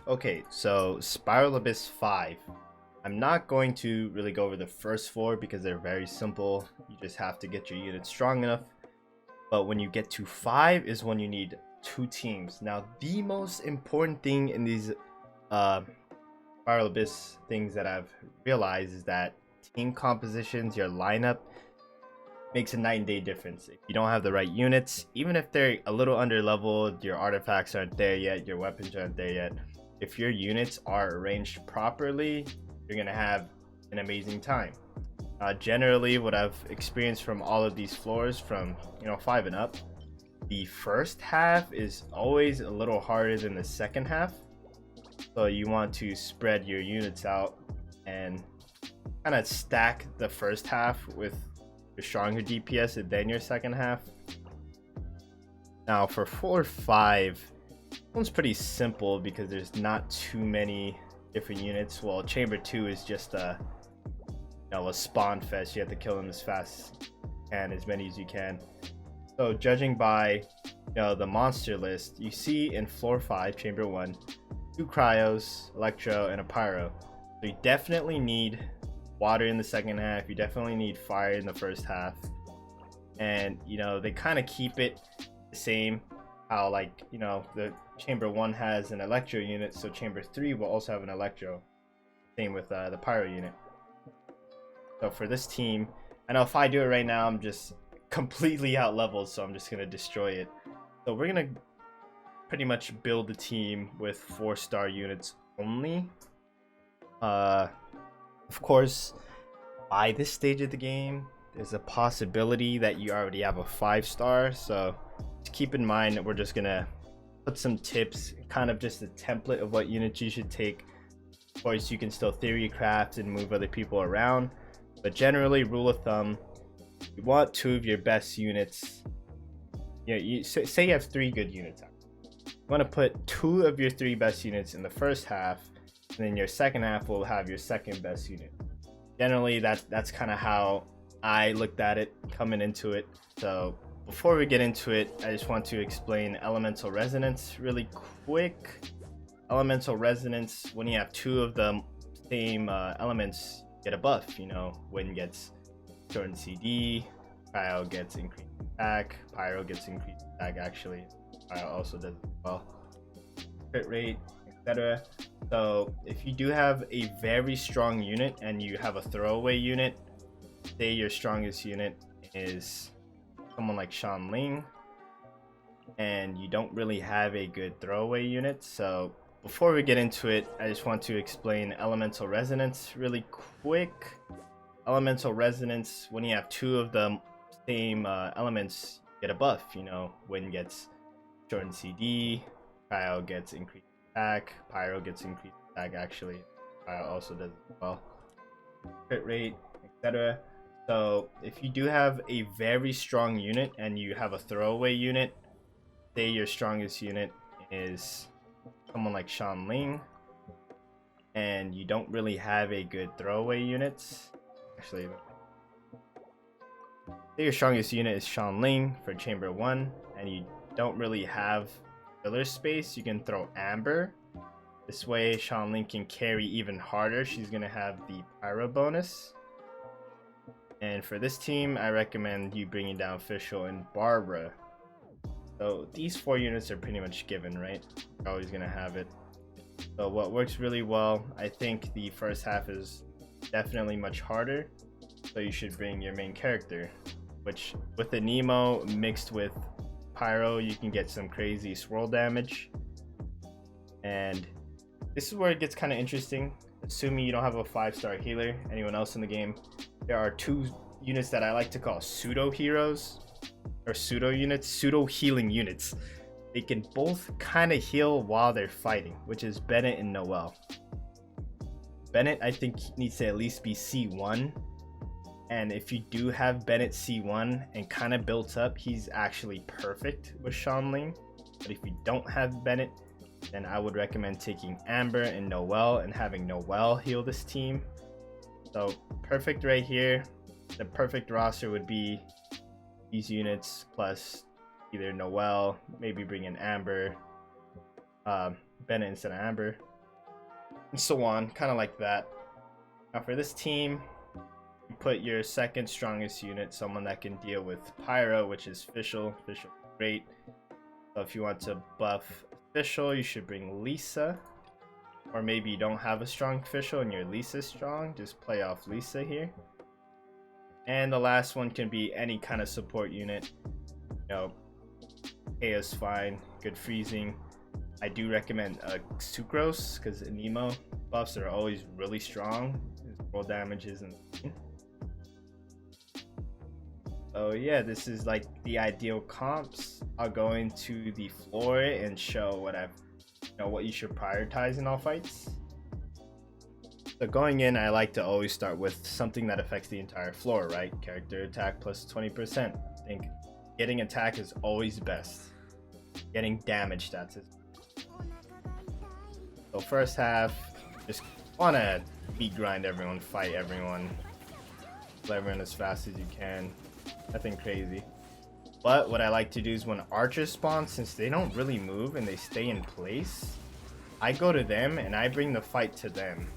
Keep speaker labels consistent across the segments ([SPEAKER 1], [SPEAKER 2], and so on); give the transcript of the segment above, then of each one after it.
[SPEAKER 1] Okay, so Spiral Abyss 5. I'm not going to really go over the first four because they're very simple. You just have to get your unit strong enough. But when you get to 5 is when you need two teams. Now, the most important thing in these uh, Spiral Abyss things that I've realized is that team compositions, your lineup, makes a night and day difference. If you don't have the right units, even if they're a little under leveled, your artifacts aren't there yet, your weapons aren't there yet. If your units are arranged properly, you're gonna have an amazing time. Generally, what I've experienced from all of these floors, from 5 and up, the first half is always a little harder than the second half. So you want to spread your units out and kind of stack the first half with your stronger DPS and then your second half. Now for 4 5, this one's pretty simple because there's not too many different units. Well, Chamber 2 is just a spawn fest. You have to kill them as fast and as many as you can. So judging by the monster list, you see in floor 5, Chamber 1, 2 cryos, electro, and a pyro. So you definitely need water in the second half. You definitely need fire in the first half. And they kind of keep it the same. How the Chamber 1 has an electro unit, so Chamber 3 will also have an electro. Same with the pyro unit. So for this team, I know if I do it right now, I'm just completely out leveled, so I'm just gonna destroy it. So we're gonna pretty much build the team with 4-star units only. Of course, by this stage of the game, there's a possibility that you already have a 5-star. So just keep in mind that we're just gonna put some tips, kind of just a template of what units you should take. Of course, you can still theory craft and move other people around, but generally, rule of thumb, you want 2 of your best units. You say you have 3 good units. You want to put 2 of your 3 best units in the first half, and then your second half will have your second best unit. Generally, that's kind of how I looked at it coming into it. So before we get into it, I just want to explain elemental resonance really quick. Elemental resonance, when you have 2 of the same elements, get a buff. Wind gets shortened CD, cryo gets increased attack, pyro gets increased attack. Actually, pyro also does as well, crit rate, etc. So if you do have a very strong unit and you have a throwaway unit, say your strongest unit is someone like Shan Ling, and you don't really have a good throwaway unit. So before we get into it, I just want to explain elemental resonance really quick. Elemental resonance, when you have 2 of the same elements, get a buff. Wind gets shortened CD, cryo gets increased attack, pyro gets increased attack. Actually, pyro also does as well, crit rate, etc. So if you do have a very strong unit and you have a throwaway unit, say your strongest unit is someone like Shan Ling, and you don't really have a good throwaway units. Actually, say your strongest unit is Shan Ling for Chamber 1, and you don't really have filler space, you can throw Amber. This way, Shan Ling can carry even harder. She's gonna have the pyro bonus. And for this team, I recommend you bringing down Fischl and Barbara. So these 4 units are pretty much given, right? You're always gonna have it. So what works really well, I think the first half is definitely much harder. So you should bring your main character, which with the Nemo mixed with pyro, you can get some crazy swirl damage. And this is where it gets kind of interesting. Assuming you don't have a 5-star healer, anyone else in the game, there are 2 units that I like to call pseudo heroes, or pseudo units, pseudo healing units. They can both kind of heal while they're fighting, which is Bennett and Noelle. Bennett, I think, needs to at least be C1, and if you do have Bennett C1 and kind of built up, he's actually perfect with Shan Ling. But if you don't have Bennett, then I would recommend taking Amber and Noelle and having Noelle heal this team. So perfect right here. The perfect roster would be these units plus either Noelle, maybe bring in Amber. Bennett instead of Amber, and so on, kind of like that. Now for this team, you put your second strongest unit, someone that can deal with Pyro, which is Fischl. Fischl, great. So if you want to buff Fischl, you should bring Lisa. Or maybe you don't have a strong Fischl and your Lisa's strong, just play off Lisa here. And the last one can be any kind of support unit. You know, Kaya's fine, good freezing. I do recommend Sucrose because Nemo buffs are always really strong. His roll damage is insane. So yeah, this is like the ideal comps. I'll go into the floor and show what you should prioritize in all fights. So going in, I like to always start with something that affects the entire floor, right? Character attack plus 20%. I think getting attack is always best. Getting damage stats is. So first half, just wanna beat grind everyone, fight everyone, kill everyone as fast as you can. Nothing crazy. But what I like to do is when archers spawn, since they don't really move and they stay in place, I go to them and I bring the fight to them.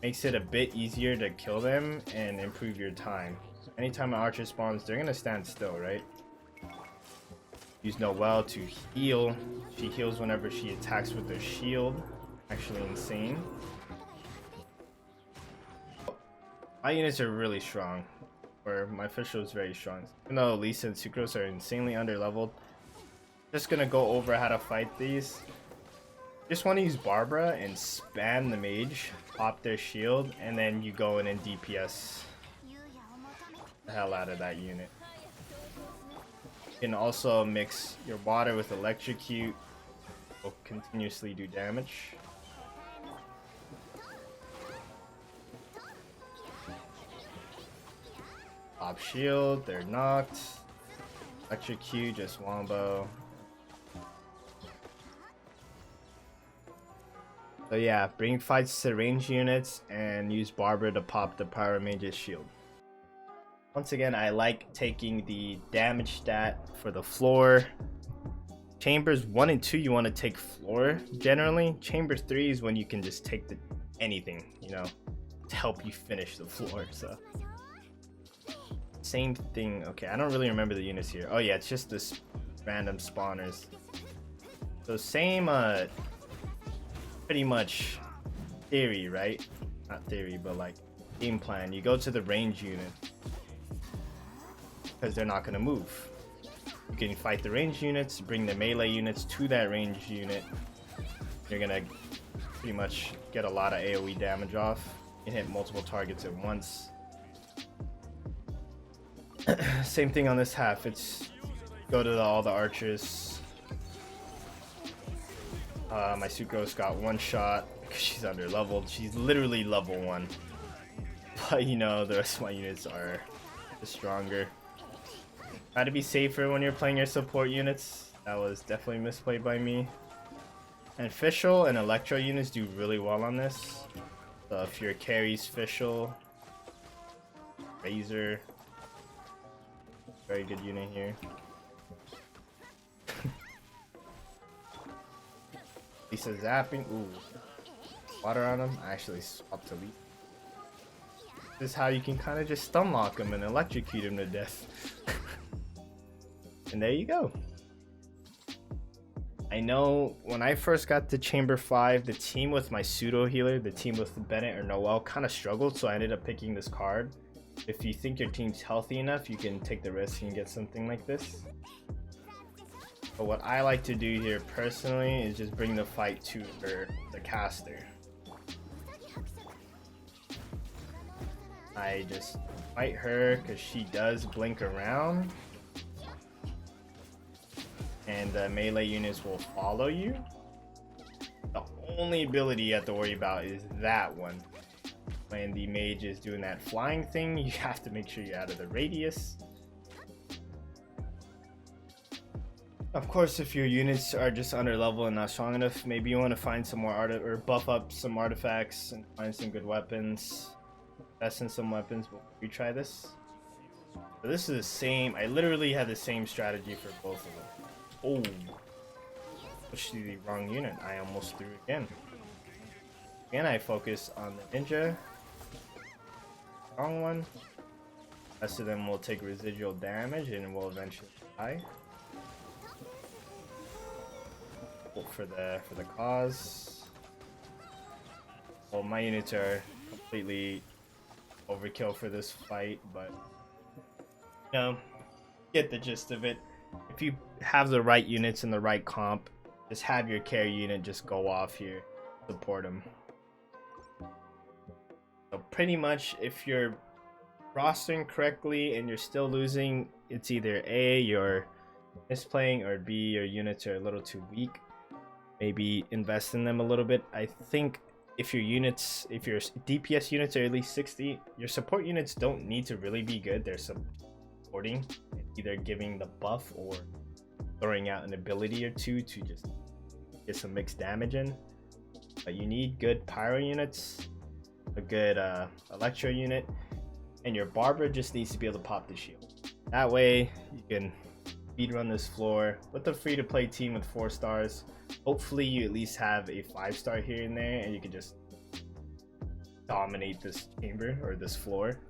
[SPEAKER 1] Makes it a bit easier to kill them and improve your time. Anytime an archer spawns, they're gonna stand still, right? Use Noelle to heal. She heals whenever she attacks with her shield. Actually insane. My units are really strong. Or my Fischl is very strong. Even though Lisa and Sucrose are insanely underleveled, just gonna go over how to fight these. Just want to use Barbara and spam the mage, pop their shield, and then you go in and DPS the hell out of that unit. You can also mix your water with electrocute, will continuously do damage. Pop shield, they're knocked. Electrocute, just wombo. So yeah, bring fights to range units and use Barbara to pop the Pyro Mage's shield. Once again, I like taking the damage stat for the floor. Chambers 1 and 2 you want to take floor generally. Chamber 3 is when you can just take anything, you know, to help you finish the floor. So same thing. Okay, I don't really remember the units here. Oh yeah, it's just this random spawners. So same pretty much theory, right? Not theory, but like game plan. You go to the range unit because they're not going to move. You can fight the range units, bring the melee units to that range unit. You're going to pretty much get a lot of AoE damage off. You can hit multiple targets at once. Same thing on this half. It's go to all the archers. My Sucrose got one shot because she's under leveled. She's literally level 1. But you know, the rest of my units are stronger. Try to be safer when you're playing your support units. That was definitely misplayed by me. And Fischl and Electro units do really well on this. So if your carries Fischl, Razor, very good unit here. Lisa zapping. Ooh. Water on him. I actually swapped to Lisa. This is how you can kind of just stun lock him and electrocute him to death. And there you go. I know when I first got to Chamber 5, the team with my pseudo healer, the team with Bennett or Noelle, kind of struggled, so I ended up picking this card. If you think your team's healthy enough, you can take the risk and get something like this. But what I like to do here personally is just bring the fight to the caster. I just fight her because she does blink around. And the melee units will follow you. The only ability you have to worry about is that one. When the mage is doing that flying thing, you have to make sure you're out of the radius. Of course, if your units are just under level and not strong enough, maybe you want to find some more or buff up some artifacts and find some good weapons. Invest in some weapons. We'll retry this. So this is the same. I literally had the same strategy for both of them. Oh, pushed to the wrong unit. I almost threw again. Again, I focus on the ninja. Wrong one. The rest of them will take residual damage and will eventually die. For the cause. Well, my units are completely overkill for this fight, but you know, get the gist of it. If you have the right units and the right comp, just have your carry unit just go off here, support them. So pretty much, if you're rostering correctly and you're still losing, it's either A, you're misplaying, or B, your units are a little too weak. Maybe invest in them a little bit. I think if your DPS units are at least 60, your support units don't need to really be good. They're supporting, either giving the buff or throwing out an ability or two to just get some mixed damage in. But you need good pyro units, a good electro unit, and your barber just needs to be able to pop the shield. That way you can speed run this floor with a free-to-play team with 4 stars. Hopefully you at least have a 5-star here and there, and you can just dominate this chamber or this floor.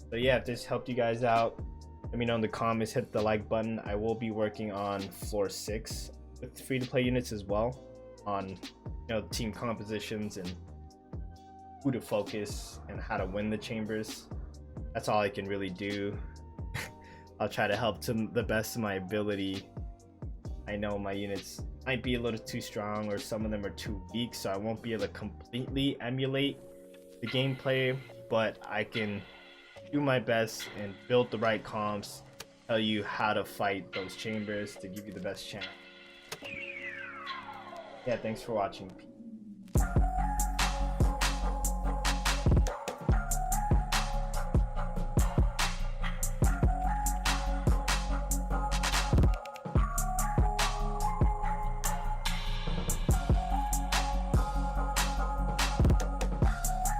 [SPEAKER 1] So yeah, if this helped you guys out, let me know in the comments, hit the like button. I will be working on floor 6 with free-to-play units as well, on team compositions and who to focus and how to win the chambers. That's all I can really do. I'll try to help to the best of my ability. I know my units might be a little too strong, or some of them are too weak, so I won't be able to completely emulate the gameplay, but I can do my best and build the right comps, tell you how to fight those chambers to give you the best chance. Yeah, thanks for watching.